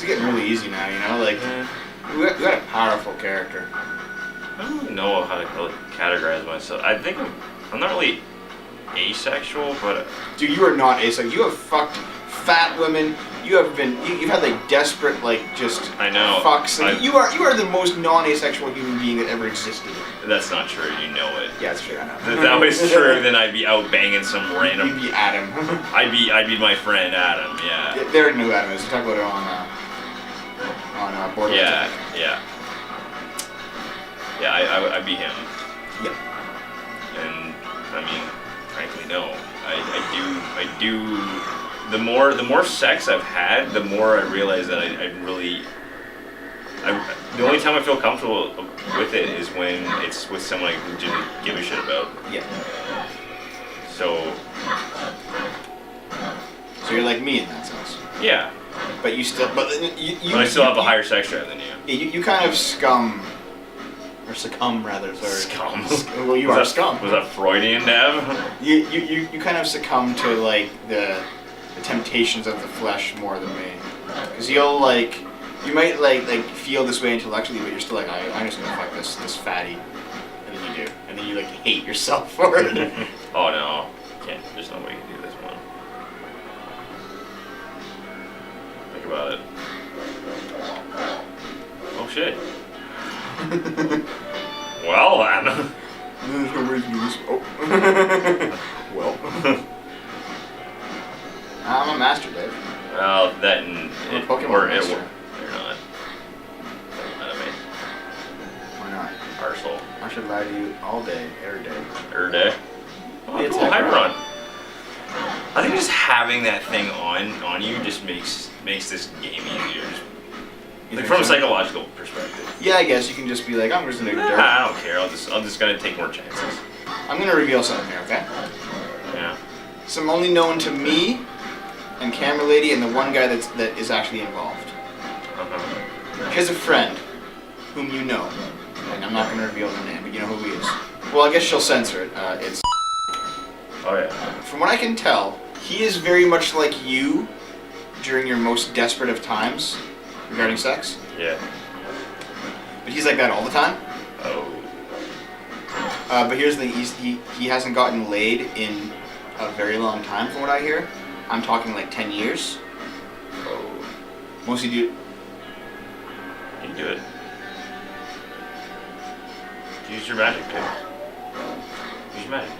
getting really easy now, you know? Like, we got a powerful character. I don't really know how to really categorize myself. I think I'm not really asexual, but Dude, you are not asexual. You have fucked fat women. You have been. You've had like desperate, like just. I know. Fucks. Like, you are the most non-asexual human being that ever existed. That's not true. You know it. Yeah, it's true. I know. If that was true, then I'd be out banging some random. You'd be Adam. I'd be my friend Adam. Yeah. They already knew Adam is. We talked about it on Borderlands. Yeah. I'd be him. Yeah. And I mean, frankly, no. I do. The more sex I've had, the more I realize that I really. The only time I feel comfortable with it is when it's with someone I legitimately give a shit about. Yeah. So you're like me in that sense. Yeah. But you still, but I still have a higher sex drive than you. Yeah, you kind of succumb rather. Sorry. Scum. Well, you are scum. Was that Freudian, Dev? You kind of succumb to like the temptations of the flesh more than me, because you'll like. You might like feel this way intellectually, but you're still like, I'm just gonna fuck this fatty, and then you do, and then you like hate yourself for it. Oh no, can't. There's no way you can do this one. Think about it. Oh shit. Well then. There's no reason to do this. Oh. Well. I'm a master, Dave. Well, that and I'm a Pokemon master. You're not. Not me. Why not? Arsehole. I should lie to you all day, every day. Every day. Oh, It's cool. like Hybron. I think just having that thing on you just makes this game easier. Like from a psychological perspective. Yeah, I guess you can just be like, I'm just gonna. I don't care. I'm just gonna take more chances. I'm gonna reveal something here, okay? Yeah. Some only known to me and Camera Lady and the one guy that is actually involved. He has a friend whom you know, and I'm not gonna reveal the name, but you know who he is. Well, I guess she'll censor it. It's. Oh yeah. From what I can tell, he is very much like you during your most desperate of times regarding sex. Yeah. But he's like that all the time. Oh. But here's the thing: he hasn't gotten laid in a very long time, from what I hear. I'm talking like 10 years. Oh. Mostly do. You can do it. Use your magic, dude. Use your magic.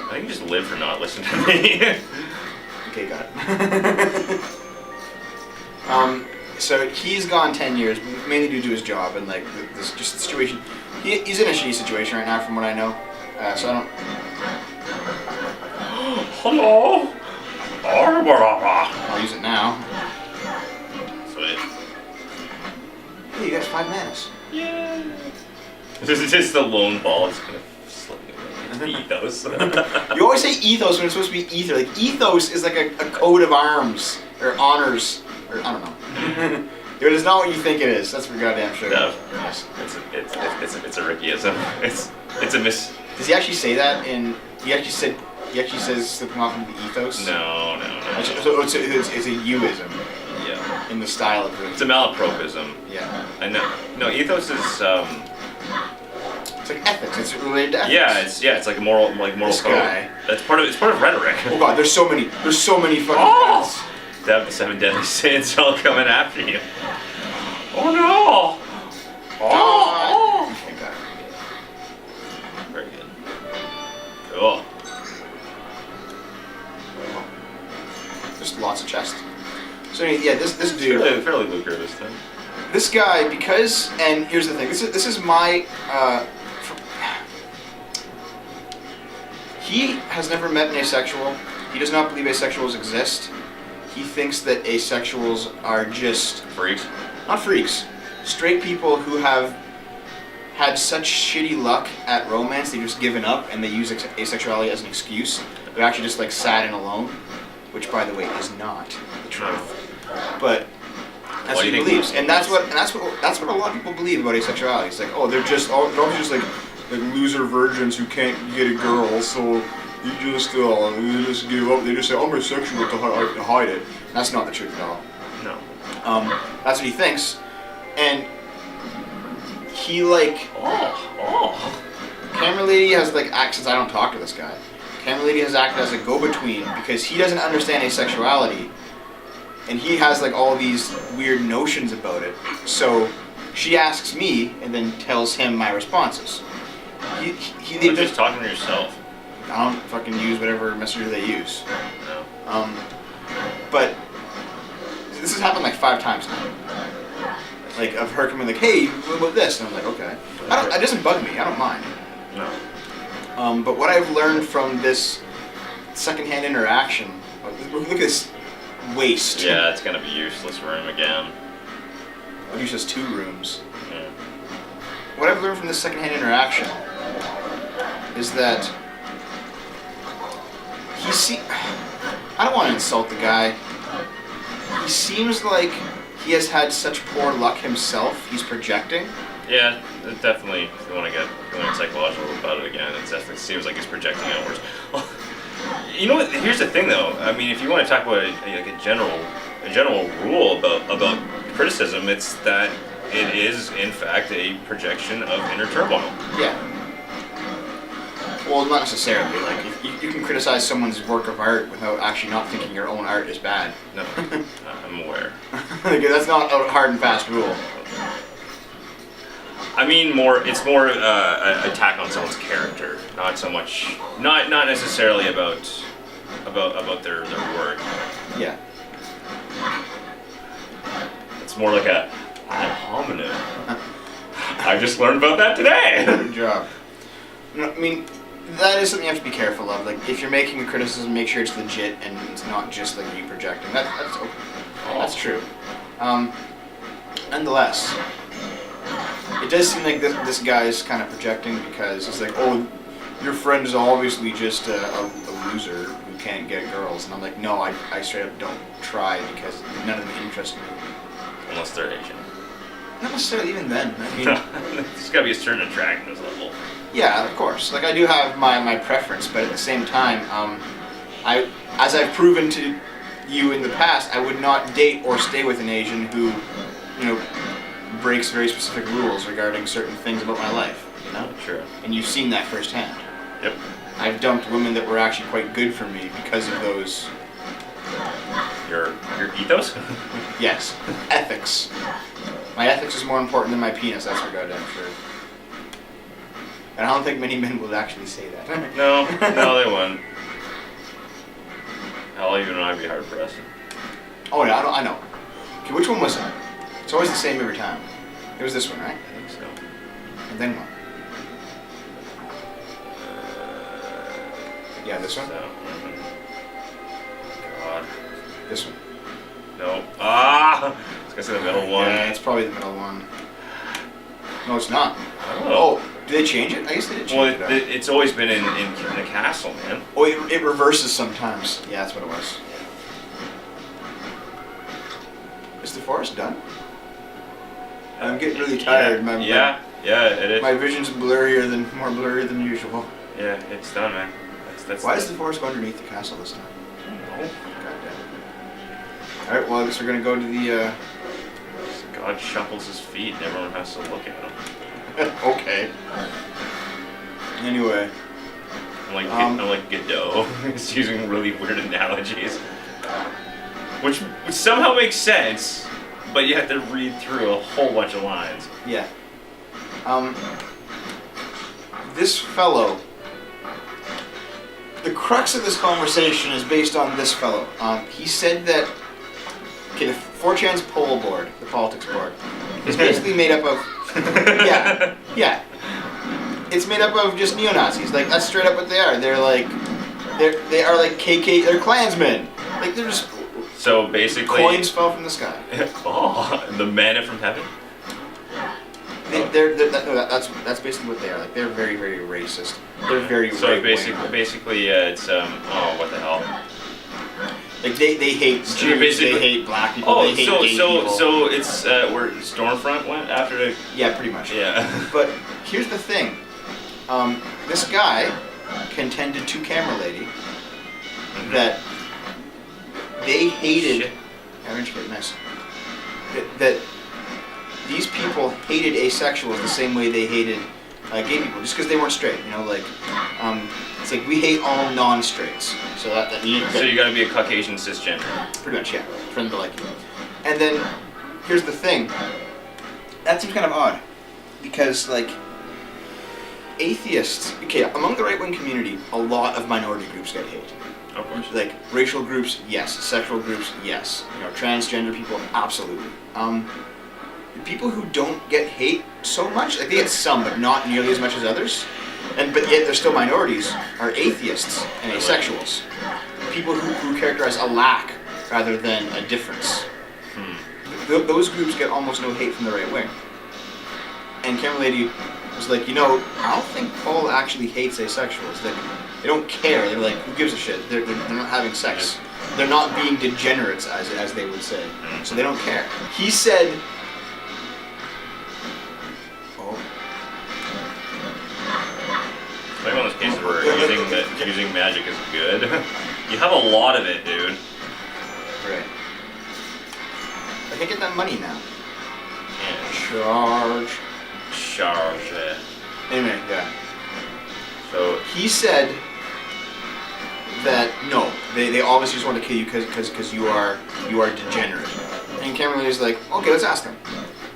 I think you just live for not listening to me. Okay, got it. So he's gone 10 years, mainly due to his job and like this just situation. He's in a shitty situation right now, from what I know. So I don't. Hello. I'll use it now. Sweet. Hey, you got 5 manas. Yeah. This is just the lone ball. It's gonna slip away. Ethos. You always say ethos when it's supposed to be ether. Like ethos is like a code of arms or honors or I don't know. It is not what you think it is. That's for goddamn sure. No. Yes. It's a Rickyism. It's a miss. Does he actually say that in? He actually says slipping off into the ethos. No. So it's a youism. Yeah. In the style of It's a malapropism. Yeah. I know. No, ethos is It's like ethics. It's related to ethics. It's like a moral This code. guy. It's part of rhetoric. Oh god, there's so many fucking paths. To have the 7 deadly sins all coming after you. Oh no! Oh! Okay, got it. Very good. Cool. There's lots of chest. So anyway, yeah, this dude. Fairly lucrative this time. This guy, because, and here's the thing, this is my, he has never met an asexual. He does not believe asexuals exist. He thinks that asexuals are just... Freaks? Not freaks. Straight people who have had such shitty luck at romance, they've just given up and they use asexuality as an excuse. They're actually just like sad and alone, which by the way is not the truth. But that's what he believes, and that's what a lot of people believe about asexuality. It's like, oh, they're always just like loser virgins who can't get a girl, so you just give up. They just say, I'm bisexual to hide it. That's not the truth at all. No. That's what he thinks, and he like. Camera Lady has like since I don't talk to this guy. Camera Lady has acted as a go-between because he doesn't understand asexuality, and he has like all these weird notions about it. So she asks me and then tells him my responses. You're just talking to yourself. I don't fucking use whatever messenger they use. No. But this has happened like 5 times now. Like of her coming like, hey, what about this? And I'm like, okay. It doesn't bug me. I don't mind. No. But what I've learned from this secondhand interaction, look at this waste. Yeah, it's gonna be useless room again. I'll use just 2 rooms. Yeah. What I've learned from this secondhand interaction is that I don't want to insult the guy. He seems like he has had such poor luck himself. He's projecting. Yeah, it definitely. If you want to get feeling psychological about it again, it definitely seems like he's projecting outwards. Well, you know what? Here's the thing, though. I mean, if you want to talk about a general rule about criticism, it's that it is in fact a projection of inner turmoil. Yeah. Well, not necessarily. Like, you can criticize someone's work of art without actually not thinking your own art is bad. No, I'm aware. Like, that's not a hard and fast rule. I mean, it's more attack on someone's character, not so much, not necessarily about their work. Yeah. It's more like a ad hominem. I just learned about that today. Good job. No, I mean, that is something you have to be careful of. Like, if you're making a criticism, make sure it's legit and it's not just like you projecting. That's okay. That's true. Nonetheless, it does seem like this guy is kind of projecting because he's like, oh, your friend is obviously just a loser who can't get girls. And I'm like, no, I straight up don't try because none of them interest me. Unless they're Asian. Not necessarily even then. I mean, there's got to be a certain attractiveness level. Yeah, of course. Like, I do have my preference, but at the same time, as I've proven to you in the past, I would not date or stay with an Asian who, breaks very specific rules regarding certain things about my life. You know? Sure. And you've seen that firsthand. Yep. I've dumped women that were actually quite good for me because of those. Your ethos? Yes. Ethics. My ethics is more important than my penis, that's for goddamn sure. And I don't think many men will actually say that. No, they wouldn't. Hell, even I'd be hard pressed. Oh yeah, I know. Okay, which one was it? It's always the same every time. It was this one, right? I think so. And then what? Yeah, this one? God. This one. No. I was gonna say the middle one. Yeah, it's probably the middle one. No, it's not. Oh. Did they change it? I guess they did change it. It's always been in the castle, man. Oh, it reverses sometimes. Yeah, that's what it was. Is the forest done? I'm getting really tired. Yeah, it is. My vision's more blurry than usual. Yeah, it's done, man. That's Why does the forest go underneath the castle this time? I don't know. Goddamn. Alright, well, I guess we're gonna go to the, God shuffles his feet and everyone has to look at him. Okay. Anyway. I'm like Godot. He's using really weird analogies. Which somehow makes sense, but you have to read through a whole bunch of lines. Yeah. This fellow, the crux of this conversation is based on this fellow. He said that, okay, the 4chan's poll board, the politics board, is basically made up of, yeah. It's made up of just neo-Nazis. Like, that's straight up what they are. They are like KK, they're Klansmen. Like, they're just... So basically... Coins fell from the sky. Oh, the manna from heaven? That's basically what they are. Like, they're very, very racist. They're very So basically, it's what the hell? Like they hate Jews, they hate black people, they hate gay people. So it's where Stormfront went after the... Yeah, pretty much. Yeah. But here's the thing. This guy contended to Camera Lady that they hated. Shit. Orange kid, nice. That these people hated asexuals the same way they hated gay people, just because they weren't straight. You know, like it's like we hate all non-straights. So that means So you gotta be a Caucasian cisgender. pretty much, yeah, for them to like you. And then here's the thing. That seems kind of odd, because like atheists. Okay, among the right-wing community, a lot of minority groups get hate. Of course. Like racial groups, yes. Sexual groups, yes. You know, transgender people, absolutely. The people who don't get hate so much, like they get some, but not nearly as much as others, but yet they're still minorities, are atheists and asexuals. People who characterize a lack rather than a difference. Those groups get almost no hate from the right wing. And Camera Lady was like, you know, I don't think Paul actually hates asexuals. They don't care. They're like, who gives a shit? They're not having sex. They're not being degenerates, as they would say. So they don't care. He said, Like one of those cases where using magic is good. You have a lot of it, dude. right. I can get that money now. Can't charge it. Anyway, yeah. So He said that no, they obviously just want to kill you because you are degenerate. And Camera Lady's like, okay, let's ask them.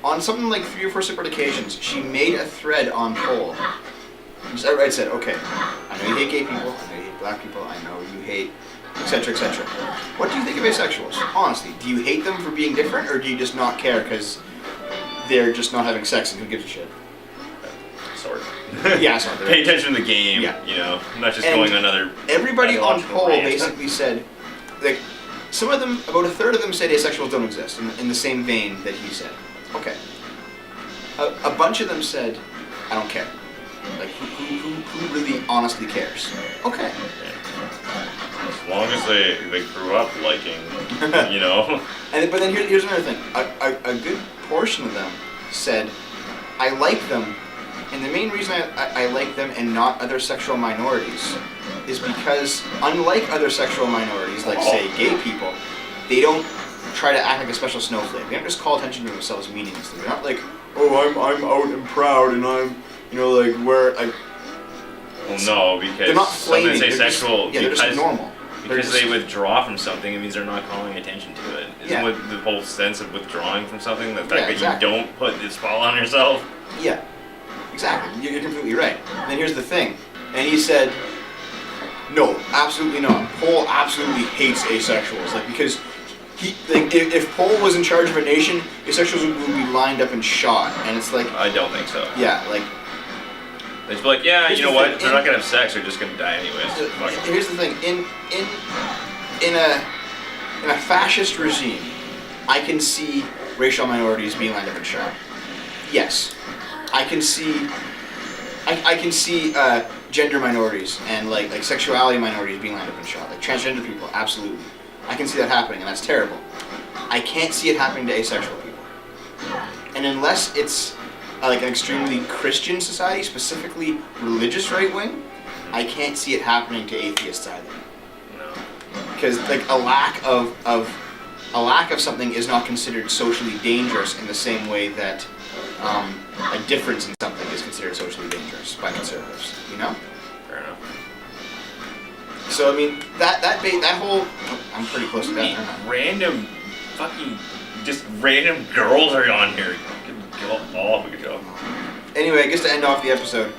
On something like 3 or 4 separate occasions, she made a thread on Poll. Just outright said, okay, I know you hate gay people, I know you hate black people, I know you hate, etc., etc. What do you think of asexuals? Honestly, do you hate them for being different, or do you just not care because they're just not having sex and who gives a shit? sort. Yeah, sort. Pay attention to the game. Yeah. You know, not just And going on another. Everybody on ideological Poll rant. basically said, like, some of them, about a third of them said asexuals don't exist, in the same vein that he said. Okay. A bunch of them said, I don't care. Like, who really honestly cares? Okay. As long as they grew up liking, you know. But then here's another thing. A good portion of them said, I like them, and the main reason I like them and not other sexual minorities is because, unlike other sexual minorities, like, say, gay people, they don't try to act like a special snowflake. They don't just call attention to themselves meaninglessly. They're not like, oh, I'm out and proud, and I'm, you know, like, where I... Well, no, because they're not flaming. sometimes asexual, They're just normal. Because they withdraw from something, it means they're not calling attention to it. Isn't what the whole sense of withdrawing from something? The fact that exactly. you don't put this spell on yourself? Yeah, exactly. You're completely right. And then here's the thing. And he said, no, absolutely not. Paul absolutely hates asexuals. Like, because he, like, if Paul was in charge of a nation, asexuals would be lined up and shot. And it's like... I don't think so. Yeah, like... They'd just be like, yeah, you know what? They're not gonna have sex. They're just gonna die anyways. Here's the thing. In a fascist regime, I can see racial minorities being lined up and shot. Yes, I can see. I can see gender minorities and like sexuality minorities being lined up and shot. Like transgender people, absolutely. I can see that happening, and that's terrible. I can't see it happening to asexual people. And unless it's like an extremely Christian society, specifically religious right wing, I can't see it happening to atheists either. No. Because like a lack of something is not considered socially dangerous in the same way that a difference in something is considered socially dangerous by conservatives. You know. Fair enough. So I mean that whole I'm pretty close to that. Aren't I? Random fucking just random girls are on here. All we could go. Anyway, I guess to end off the episode.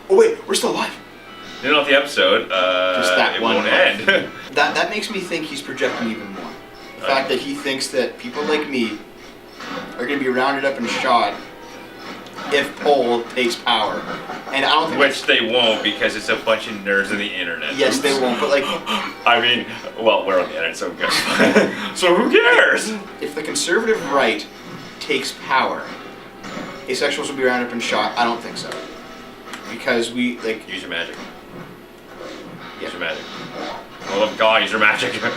Oh wait, we're still live. End off the episode. Just that it one won't month. end. That makes me think he's projecting even more. The fact that he thinks that people like me are going to be rounded up and shot if Poll takes power, and I don't think Which they won't, because it's a bunch of nerds on the internet. Yes, they won't. But like, I mean, well, we're on the internet, so good. So who cares? If the conservative right takes power, asexuals will be rounded up and shot. I don't think so, because we like Use your magic. Yeah. Use your magic. Oh, love God, use your magic. Okay.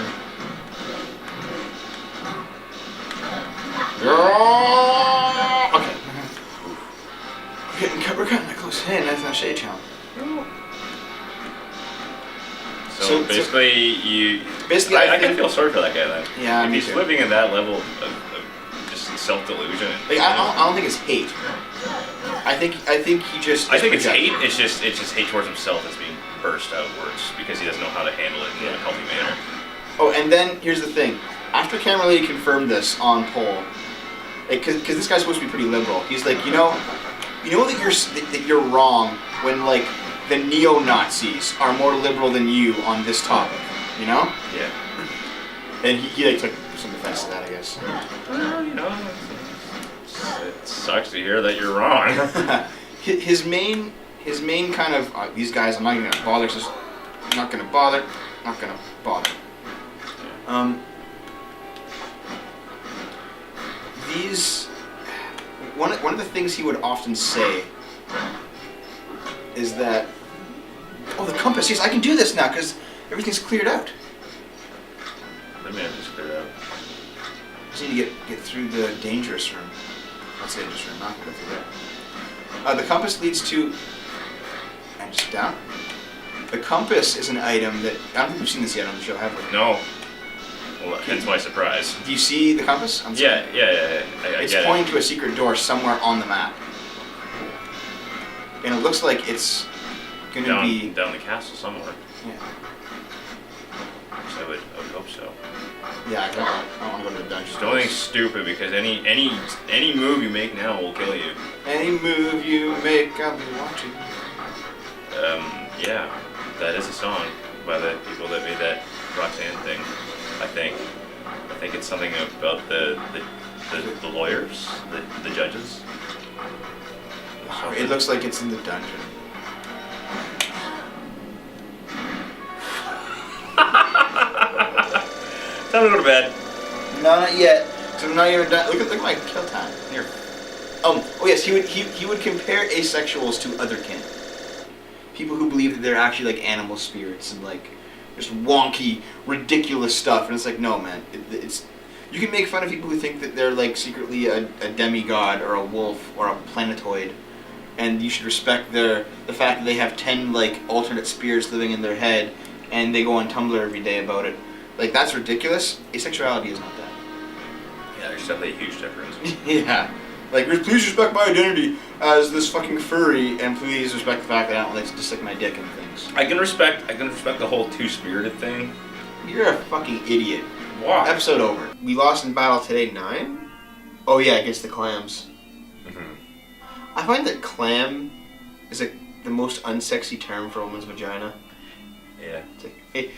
We're cutting that close. Hey, nice shade challenge. So basically, I can feel sorry for that guy then. Yeah, if me he's too. living in that level of just self-delusion. Like, I don't think it's hate. I think he just. I think it's hate. It's just hate towards himself that's being burst outwards because he doesn't know how to handle it in a healthy manner. Oh, and then here's the thing. After Camera Lady confirmed this on poll, because this guy's supposed to be pretty liberal, he's like, you know that you're wrong when like the neo-Nazis are more liberal than you on this topic, you know? Yeah. And he like took some offense to that, I guess. Well, it sucks to hear that you're wrong. his main kind of these guys, I'm not even gonna bother. Just not gonna bother. These one of the things he would often say is that, oh, the compass, yes, I can do this now because everything's cleared out. Let me have this cleared out. Just need to get through the dangerous room. That's the dangerous room, not gonna go through there. The compass leads to, and just down. The compass is an item that, I don't think we've seen this yet on the show, have we? No. Well, hence my surprise. Do you see the compass? Yeah. It's pointing to a secret door somewhere on the map. And it looks like it's going to be... Down the castle somewhere. Yeah. So I would hope so. Yeah, I don't want to go to the dungeon. Just don't think stupid, because any move you make now will kill you. Any move you make, I'll be watching. Yeah. That is a song by the people that made that Roxanne thing. I think it's something about the lawyers, the judges. It looks like it's in the dungeon. Time to go to bed. No, not yet. So I'm not even done. Look at my kill time. Here. Oh yes, he would compare asexuals to other kin. People who believe that they're actually like animal spirits and like just wonky, ridiculous stuff. And it's like, no, man. It's you can make fun of people who think that they're like secretly a demigod or a wolf or a planetoid, and you should respect the fact that they have 10 like alternate spirits living in their head, and they go on Tumblr every day about it. Like, that's ridiculous. Asexuality is not that. Yeah, there's definitely a huge difference. Yeah. Like, please respect my identity as this fucking furry, and please respect the fact that I don't like to stick my dick in things. I can respect the whole two-spirited thing. You're a fucking idiot. Why? Episode over. We lost in battle today 9? Oh yeah, against the clams. Mm-hmm. I find that clam is the most unsexy term for a woman's vagina. Yeah. It's like, hey,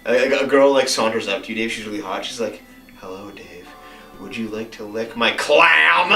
a girl like saunters up to you, Dave. She's really hot. She's like, "Hello, Dave. Would you like to lick my clam?"